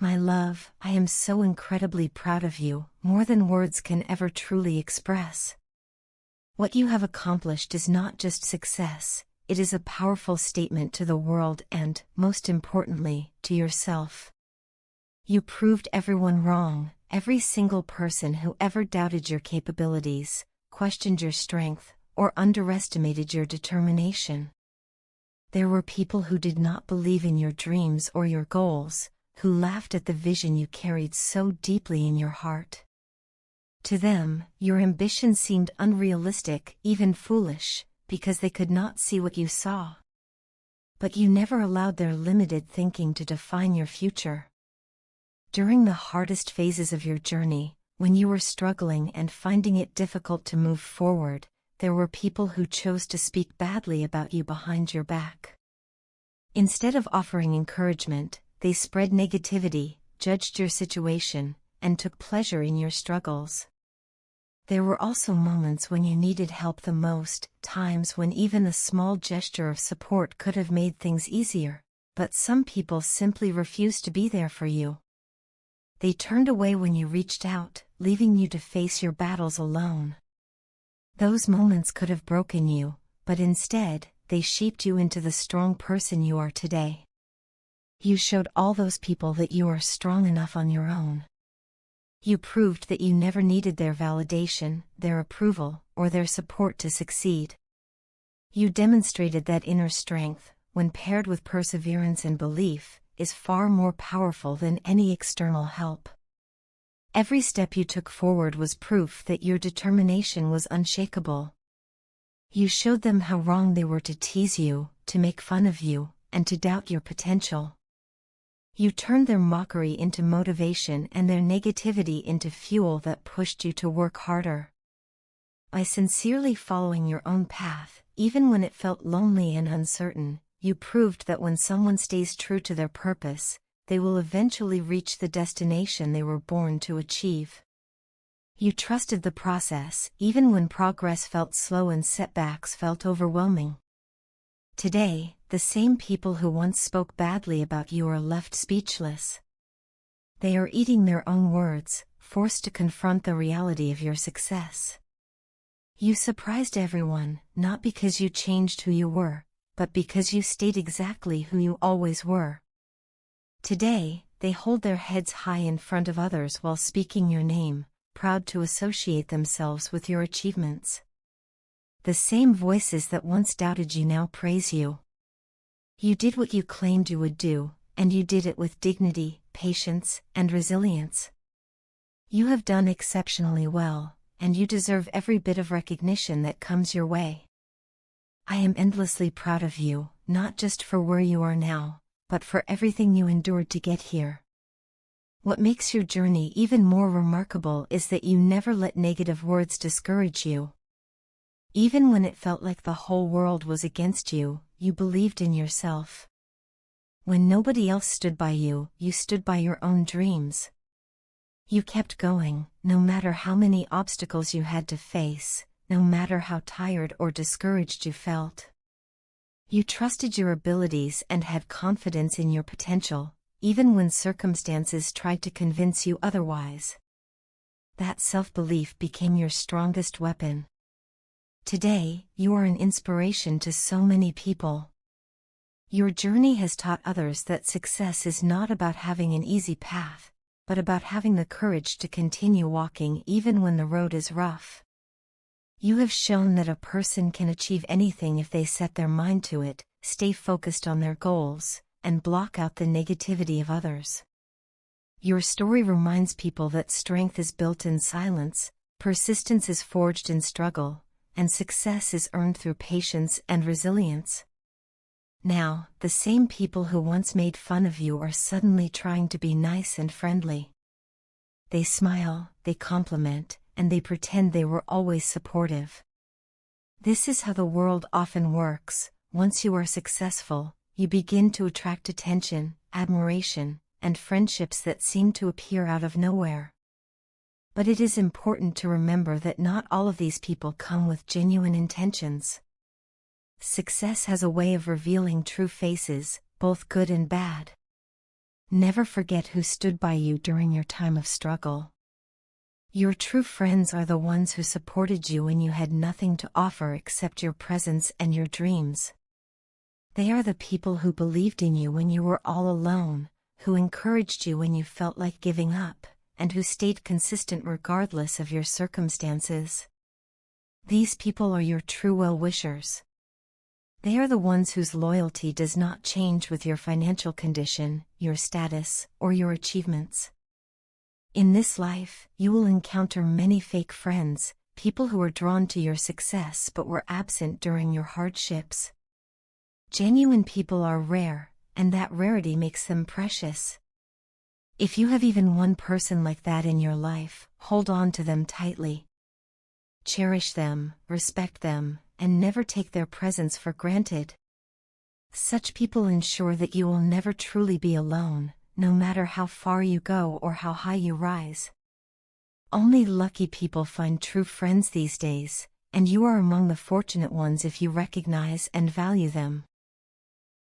My love, I am so incredibly proud of you, more than words can ever truly express. What you have accomplished is not just success, it is a powerful statement to the world and, most importantly, to yourself. You proved everyone wrong, every single person who ever doubted your capabilities, questioned your strength, or underestimated your determination. There were people who did not believe in your dreams or your goals, who laughed at the vision you carried so deeply in your heart. To them, your ambition seemed unrealistic, even foolish, because they could not see what you saw. But you never allowed their limited thinking to define your future. During the hardest phases of your journey, when you were struggling and finding it difficult to move forward, there were people who chose to speak badly about you behind your back. Instead of offering encouragement, they spread negativity, judged your situation, and took pleasure in your struggles. There were also moments when you needed help the most, times when even a small gesture of support could have made things easier, but some people simply refused to be there for you. They turned away when you reached out, leaving you to face your battles alone. Those moments could have broken you, but instead, they shaped you into the strong person you are today. You showed all those people that you are strong enough on your own. You proved that you never needed their validation, their approval, or their support to succeed. You demonstrated that inner strength, when paired with perseverance and belief, is far more powerful than any external help. Every step you took forward was proof that your determination was unshakable. You showed them how wrong they were to tease you, to make fun of you, and to doubt your potential. You turned their mockery into motivation and their negativity into fuel that pushed you to work harder. By sincerely following your own path, even when it felt lonely and uncertain, you proved that when someone stays true to their purpose, they will eventually reach the destination they were born to achieve. You trusted the process, even when progress felt slow and setbacks felt overwhelming. Today, the same people who once spoke badly about you are left speechless. They are eating their own words, forced to confront the reality of your success. You surprised everyone, not because you changed who you were, but because you stayed exactly who you always were. Today, they hold their heads high in front of others while speaking your name, proud to associate themselves with your achievements. The same voices that once doubted you now praise you. You did what you claimed you would do, and you did it with dignity, patience, and resilience. You have done exceptionally well, and you deserve every bit of recognition that comes your way. I am endlessly proud of you, not just for where you are now, but for everything you endured to get here. What makes your journey even more remarkable is that you never let negative words discourage you. Even when it felt like the whole world was against you, you believed in yourself. When nobody else stood by you, you stood by your own dreams. You kept going, no matter how many obstacles you had to face, no matter how tired or discouraged you felt. You trusted your abilities and had confidence in your potential, even when circumstances tried to convince you otherwise. That self-belief became your strongest weapon. Today, you are an inspiration to so many people. Your journey has taught others that success is not about having an easy path, but about having the courage to continue walking even when the road is rough. You have shown that a person can achieve anything if they set their mind to it, stay focused on their goals, and block out the negativity of others. Your story reminds people that strength is built in silence, persistence is forged in struggle, and success is earned through patience and resilience. Now, the same people who once made fun of you are suddenly trying to be nice and friendly. They smile, they compliment, and they pretend they were always supportive. This is how the world often works. Once you are successful, you begin to attract attention, admiration, and friendships that seem to appear out of nowhere. But it is important to remember that not all of these people come with genuine intentions. Success has a way of revealing true faces, both good and bad. never forget who stood by you during your time of struggle. Your true friends are the ones who supported you when you had nothing to offer except your presence and your dreams. They are the people who believed in you when you were all alone, who encouraged you when you felt like giving up, and who stayed consistent regardless of your circumstances. These people are your true well-wishers. They are the ones whose loyalty does not change with your financial condition, your status, or your achievements. In this life, you will encounter many fake friends, people who are drawn to your success but were absent during your hardships. Genuine people are rare, and that rarity makes them precious. If you have even one person like that in your life, hold on to them tightly. Cherish them, respect them, and never take their presence for granted. Such people ensure that you will never truly be alone, no matter how far you go or how high you rise. Only lucky people find true friends these days, and you are among the fortunate ones if you recognize and value them.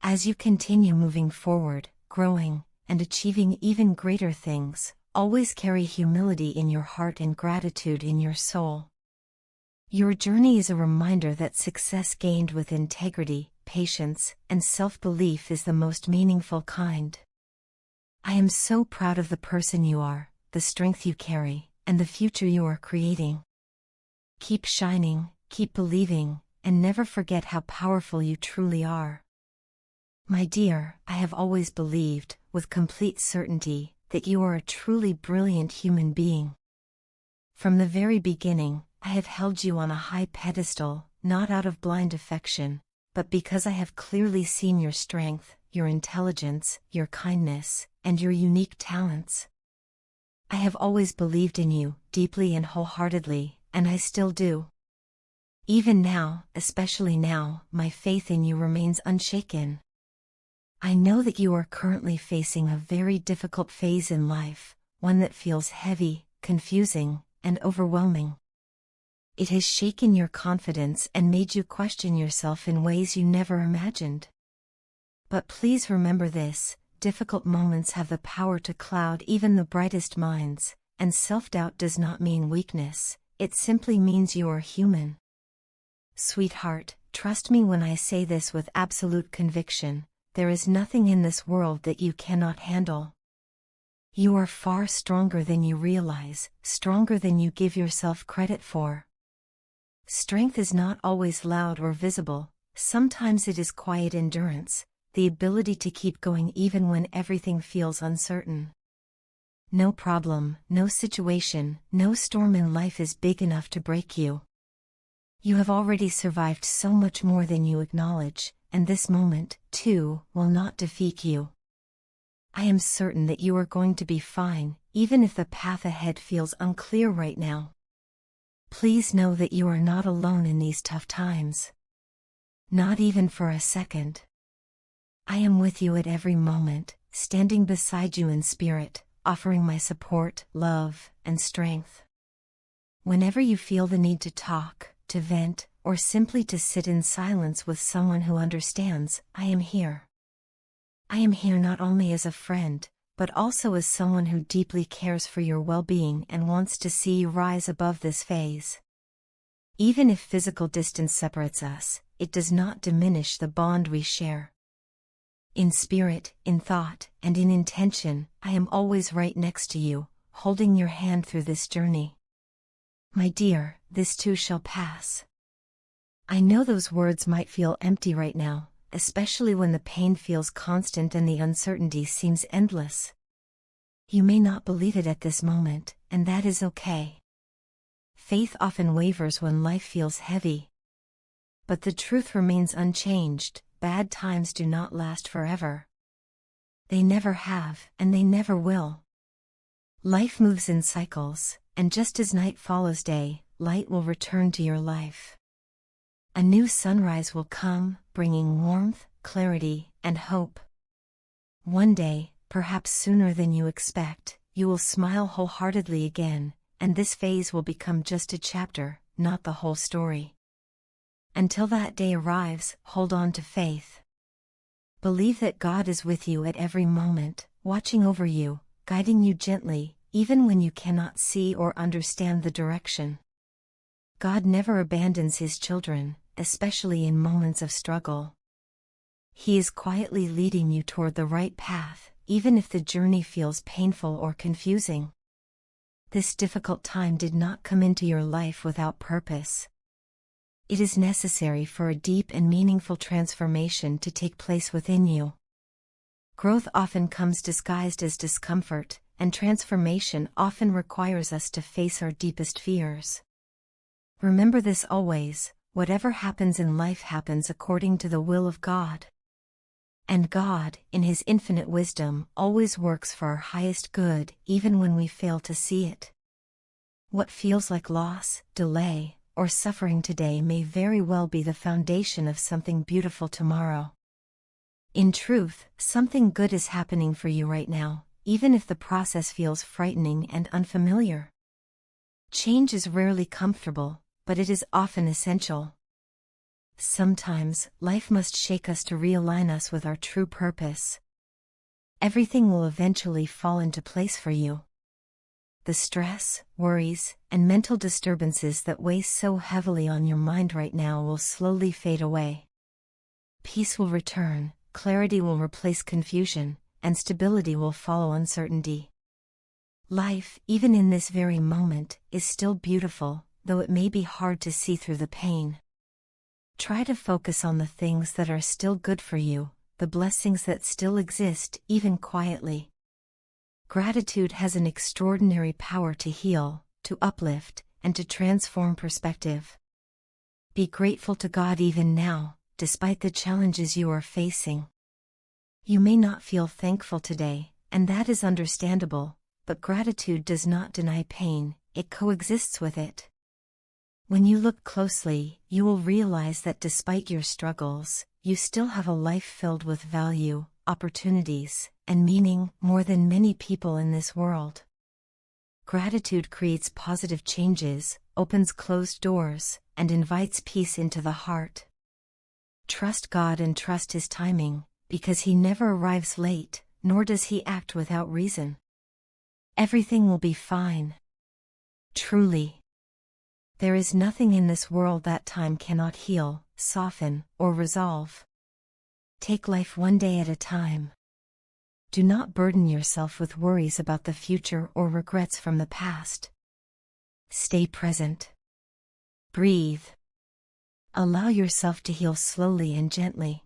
As you continue moving forward, growing, and achieving even greater things, always carry humility in your heart and gratitude in your soul. Your journey is a reminder that success gained with integrity, patience, and self-belief is the most meaningful kind. I am so proud of the person you are, the strength you carry, and the future you are creating. Keep shining, keep believing, and never forget how powerful you truly are. My dear, I have always believed, with complete certainty, that you are a truly brilliant human being. From the very beginning, I have held you on a high pedestal, not out of blind affection, but because I have clearly seen your strength, your intelligence, your kindness, and your unique talents. I have always believed in you, deeply and wholeheartedly, and I still do. Even now, especially now, my faith in you remains unshaken. I know that you are currently facing a very difficult phase in life, one that feels heavy, confusing, and overwhelming. It has shaken your confidence and made you question yourself in ways you never imagined. But please remember this, difficult moments have the power to cloud even the brightest minds, and self-doubt does not mean weakness, it simply means you are human. Sweetheart, trust me when I say this with absolute conviction, there is nothing in this world that you cannot handle. You are far stronger than you realize, stronger than you give yourself credit for. Strength is not always loud or visible, sometimes it is quiet endurance, the ability to keep going even when everything feels uncertain. No problem, no situation, no storm in life is big enough to break you. You have already survived so much more than you acknowledge, and this moment, too, will not defeat you. I am certain that you are going to be fine, even if the path ahead feels unclear right now. Please know that you are not alone in these tough times. Not even for a second. I am with you at every moment, standing beside you in spirit, offering my support, love, and strength. Whenever you feel the need to talk, to vent, or simply to sit in silence with someone who understands, I am here. I am here not only as a friend, but also as someone who deeply cares for your well-being and wants to see you rise above this phase. Even if physical distance separates us, it does not diminish the bond we share. In spirit, in thought, and in intention, I am always right next to you, holding your hand through this journey. My dear, this too shall pass. I know those words might feel empty right now, especially when the pain feels constant and the uncertainty seems endless. You may not believe it at this moment, and that is okay. Faith often wavers when life feels heavy. But the truth remains unchanged, bad times do not last forever. They never have, and they never will. Life moves in cycles, and just as night follows day, light will return to your life. A new sunrise will come, bringing warmth, clarity, and hope. One day, perhaps sooner than you expect, you will smile wholeheartedly again, and this phase will become just a chapter, not the whole story. Until that day arrives, hold on to faith. Believe that God is with you at every moment, watching over you, guiding you gently, even when you cannot see or understand the direction. God never abandons His children, especially in moments of struggle. He is quietly leading you toward the right path, even if the journey feels painful or confusing. This difficult time did not come into your life without purpose. It is necessary for a deep and meaningful transformation to take place within you. Growth often comes disguised as discomfort, and transformation often requires us to face our deepest fears. Remember this always: whatever happens in life happens according to the will of God. And God, in His infinite wisdom, always works for our highest good, even when we fail to see it. What feels like loss, delay, or suffering today may very well be the foundation of something beautiful tomorrow. In truth, something good is happening for you right now, even if the process feels frightening and unfamiliar. Change is rarely comfortable, but it is often essential. Sometimes, life must shake us to realign us with our true purpose. Everything will eventually fall into place for you. The stress, worries, and mental disturbances that weigh so heavily on your mind right now will slowly fade away. Peace will return, clarity will replace confusion, and stability will follow uncertainty. Life, even in this very moment, is still beautiful, though it may be hard to see through the pain. Try to focus on the things that are still good for you, the blessings that still exist, even quietly. Gratitude has an extraordinary power to heal, to uplift, and to transform perspective. Be grateful to God even now, despite the challenges you are facing. You may not feel thankful today, and that is understandable, but gratitude does not deny pain, it coexists with it. When you look closely, you will realize that despite your struggles, you still have a life filled with value, opportunities, and meaning, more than many people in this world. Gratitude creates positive changes, opens closed doors, and invites peace into the heart. Trust God and trust His timing, because He never arrives late, nor does He act without reason. Everything will be fine. Truly. There is nothing in this world that time cannot heal, soften, or resolve. Take life one day at a time. Do not burden yourself with worries about the future or regrets from the past. Stay present. Breathe. Allow yourself to heal slowly and gently.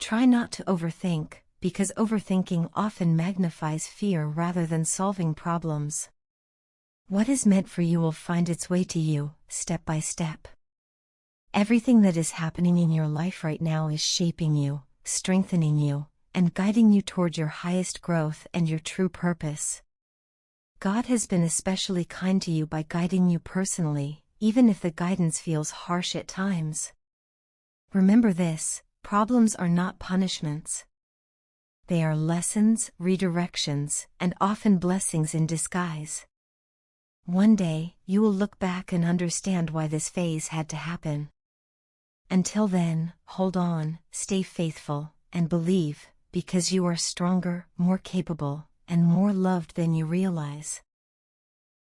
Try not to overthink, because overthinking often magnifies fear rather than solving problems. What is meant for you will find its way to you, step by step. Everything that is happening in your life right now is shaping you, strengthening you, and guiding you toward your highest growth and your true purpose. God has been especially kind to you by guiding you personally, even if the guidance feels harsh at times. Remember this: problems are not punishments. They are lessons, redirections, and often blessings in disguise. One day, you will look back and understand why this phase had to happen. Until then, hold on, stay faithful, and believe, because you are stronger, more capable, and more loved than you realize.